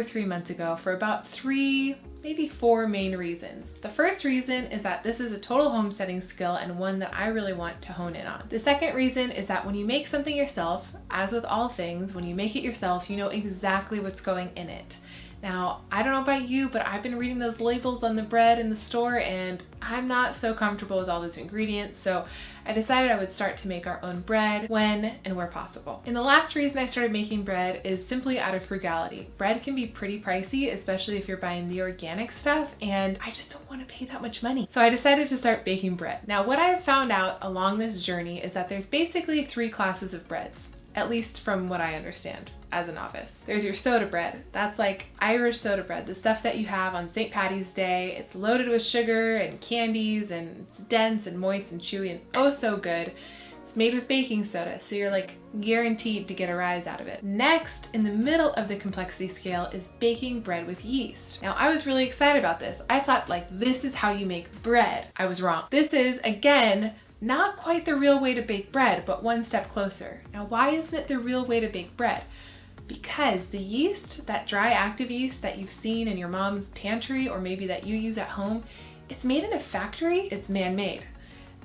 3 months ago for about 3, maybe 4 main reasons. The first reason is that this is a total homesteading skill and one that I really want to hone in on. The second reason is that when you make something yourself, as with all things, when you make it yourself, you know exactly what's going in it. Now, I don't know about you, but I've been reading those labels on the bread in the store and I'm not so comfortable with all those ingredients, so I decided I would start to make our own bread when and where possible. And the last reason I started making bread is simply out of frugality. Bread can be pretty pricey, especially if you're buying the organic stuff, and I just don't want to pay that much money. So I decided to start baking bread. Now, what I've found out along this journey is that there's basically 3 classes of breads, at least from what I understand as a novice. There's your soda bread. That's like Irish soda bread, the stuff that you have on St. Patty's Day. It's loaded with sugar and candies and it's dense and moist and chewy and oh so good. It's made with baking soda, so you're like guaranteed to get a rise out of it. Next, in the middle of the complexity scale is baking bread with yeast. Now, I was really excited about this. I thought like this is how you make bread. I was wrong. This is, again, not quite the real way to bake bread, but one step closer. Now, why isn't it the real way to bake bread? Because the yeast, that dry active yeast that you've seen in your mom's pantry or maybe that you use at home, it's made in a factory, it's man-made.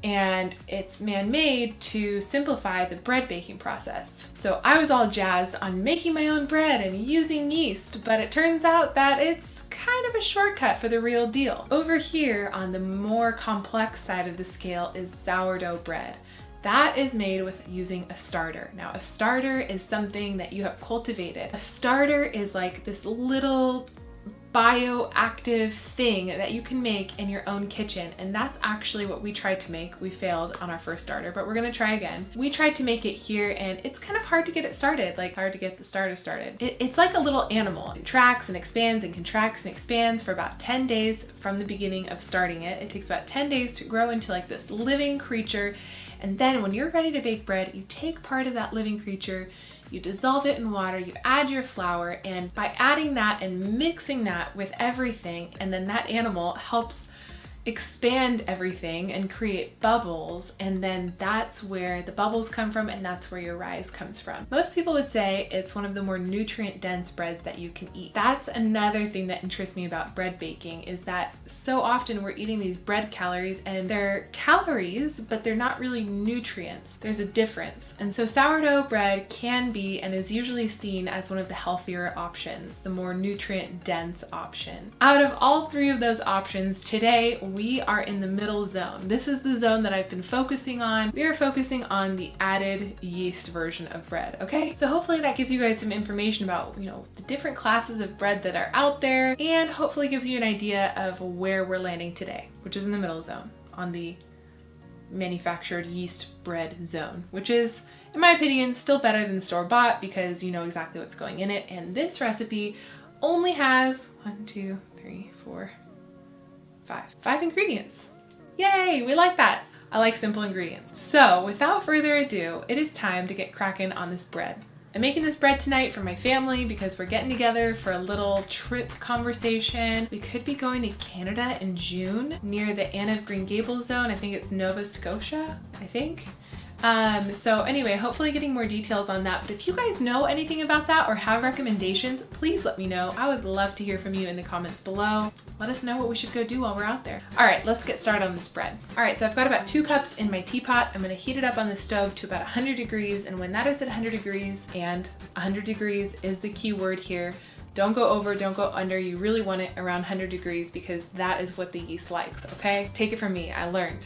And it's man-made to simplify the bread baking process. So I was all jazzed on making my own bread and using yeast, but it turns out that it's kind of a shortcut for the real deal. Over here on the more complex side of the scale is sourdough bread. That is made with using a starter. Now, a starter is something that you have cultivated. A starter is like this little bioactive thing that you can make in your own kitchen, and that's actually what we tried to make. We failed on our first starter, but we're gonna try again. We tried to make it here and it's kind of hard to get it started, like hard to get the starter started. It's like a little animal. It contracts and expands and contracts and expands for about 10 days from the beginning of starting it. It takes about 10 days to grow into like this living creature. And then when you're ready to bake bread, you take part of that living creature, you dissolve it in water, you add your flour, and by adding that and mixing that with everything, and then that animal helps expand everything and create bubbles, and then that's where the bubbles come from and that's where your rise comes from. Most people would say it's one of the more nutrient dense breads that you can eat. That's another thing that interests me about bread baking, is that so often we're eating these bread calories and they're calories, but they're not really nutrients. There's a difference. And so sourdough bread can be and is usually seen as one of the healthier options, the more nutrient dense option. Out of all 3 of those options, today we are in the middle zone. This is the zone that I've been focusing on. We are focusing on the added yeast version of bread, okay? So hopefully that gives you guys some information about, you know, the different classes of bread that are out there, and hopefully gives you an idea of where we're landing today, which is in the middle zone, on the manufactured yeast bread zone, which is, in my opinion, still better than store-bought because you know exactly what's going in it. And this recipe only has 5 ingredients. Yay, we like that. I like simple ingredients. So without further ado, it is time to get cracking on this bread. I'm making this bread tonight for my family because we're getting together for a little trip conversation. We could be going to Canada in June near the Anne of Green Gables zone. I think it's Nova Scotia, I think. So anyway, hopefully getting more details on that. But if you guys know anything about that or have recommendations, please let me know. I would love to hear from you in the comments below. Let us know what we should go do while we're out there. All right, let's get started on this bread. All right, so I've got about 2 cups in my teapot. I'm gonna heat it up on the stove to about 100 degrees. And when that is at 100 degrees, and 100 degrees is the key word here, don't go over, don't go under. You really want it around 100 degrees because that is what the yeast likes, okay? Take it from me, I learned.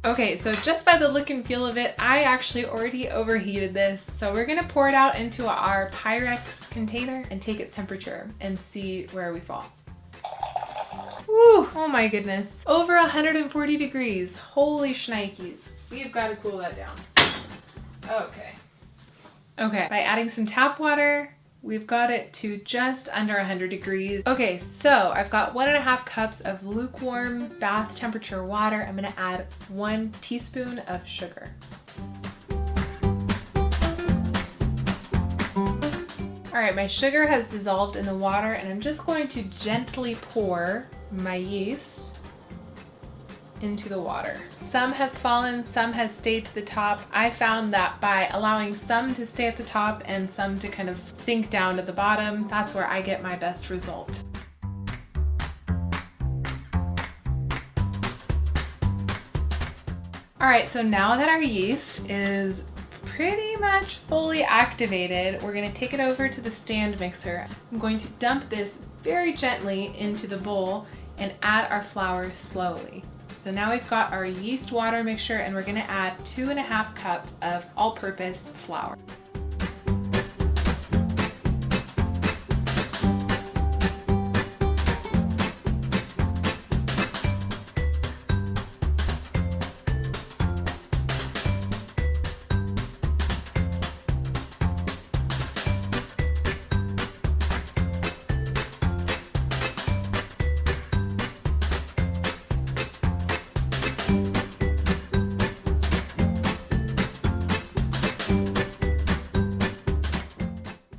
Okay, so just by the look and feel of it, I actually already overheated this. So we're gonna pour it out into our Pyrex container and take its temperature and see where we fall. Woo, oh my goodness. Over 140 degrees, holy shnikes. We've gotta cool that down. Okay. Okay, by adding some tap water, we've got it to just under 100 degrees. Okay, so I've got 1.5 cups of lukewarm bath temperature water. I'm gonna add 1 teaspoon of sugar. All right, my sugar has dissolved in the water and I'm just going to gently pour my yeast into the water. Some has fallen, some has stayed to the top. I found that by allowing some to stay at the top and some to kind of sink down to the bottom, that's where I get my best result. All right, so now that our yeast is pretty much fully activated, we're gonna take it over to the stand mixer. I'm going to dump this very gently into the bowl and add our flour slowly. So now we've got our yeast water mixture and we're gonna add 2.5 cups of all-purpose flour.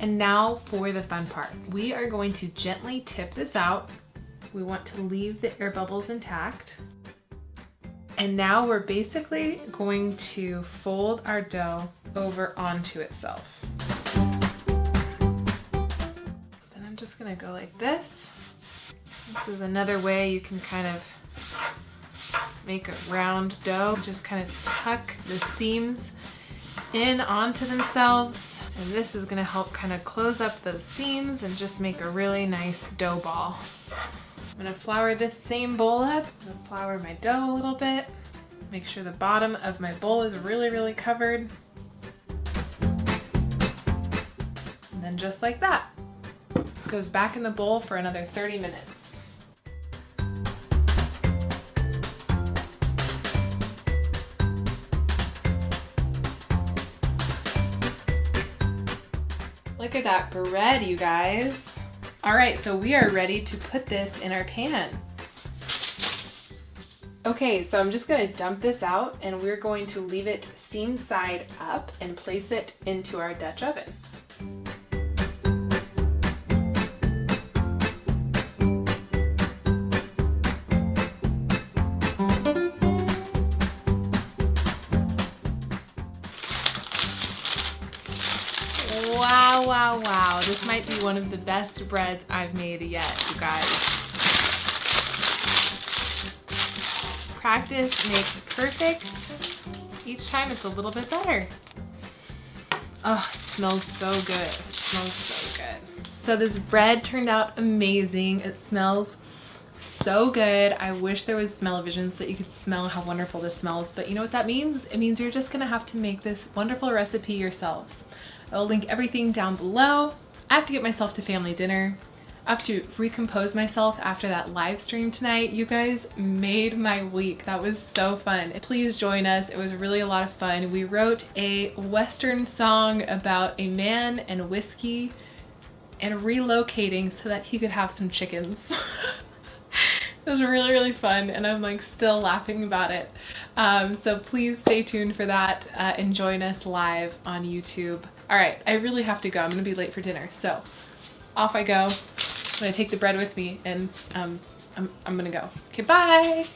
And now for the fun part. We are going to gently tip this out. We want to leave the air bubbles intact. And now we're basically going to fold our dough over onto itself. Then I'm just gonna go like this. This is another way you can kind of make a round dough. Just kind of tuck the seams in onto themselves, and this is gonna help kind of close up those seams and just make a really nice dough ball. I'm gonna flour this same bowl up. I'm gonna flour my dough a little bit. Make sure the bottom of my bowl is really covered. And then just like that, it goes back in the bowl for another 30 minutes. Look at that bread, you guys. All right, so we are ready to put this in our pan. Okay, so I'm just gonna dump this out and we're going to leave it seam side up and place it into our Dutch oven. Wow, this might be one of the best breads I've made yet, you guys. Practice makes perfect. Each time it's a little bit better. Oh, it smells so good. It smells so good. So this bread turned out amazing. It smells so good. I wish there was smell-o-vision so that you could smell how wonderful this smells, but you know what that means? It means you're just gonna have to make this wonderful recipe yourselves. I'll link everything down below. I have to get myself to family dinner. I have to recompose myself after that live stream tonight. You guys made my week. That was so fun. Please join us. It was really a lot of fun. We wrote a Western song about a man and whiskey and relocating so that he could have some chickens. It was really fun and I'm like still laughing about it. So please stay tuned for that and join us live on YouTube. All right, I really have to go. I'm gonna be late for dinner. So off I go. I'm gonna take the bread with me and I'm gonna go. Okay, bye.